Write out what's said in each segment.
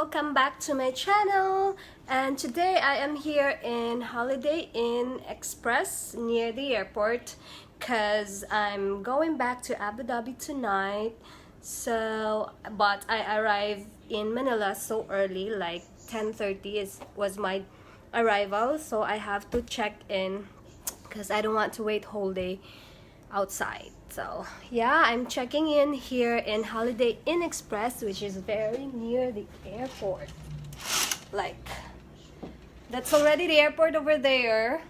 welcome back to my channel, and today I am here in Holiday Inn Express near the airport because I'm going back to Abu Dhabi tonight. But I arrived in Manila so early, like 10:30 was my arrival, so I have to check in because I don't want to wait whole day outside. So yeah, I'm checking in here in Holiday Inn Express, which is very near the airport. Like, that's already the airport over there.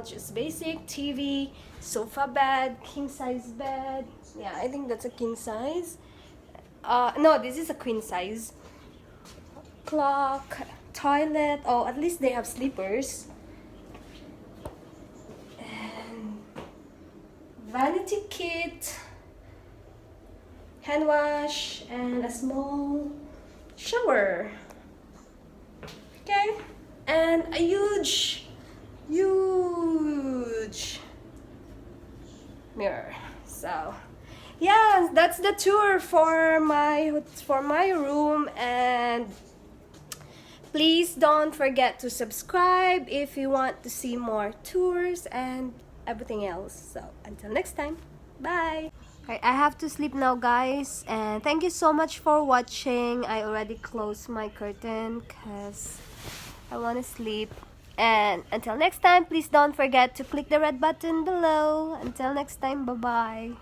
Just basic TV, sofa bed, king size bed. Yeah, I think that's a king size. No, this is a queen size. Clock, toilet. Oh, at least they have sleepers. And vanity kit, hand wash, and a small shower. Okay, and a huge mirror. So yeah, that's the tour for my room, and please don't forget to subscribe if you want to see more tours and everything else. So until next time, bye. Okay, I have to sleep now, guys, and thank you so much for watching. I already closed my curtain because I want to sleep. And until next time, please don't forget to click the red button below. Until next time, bye-bye.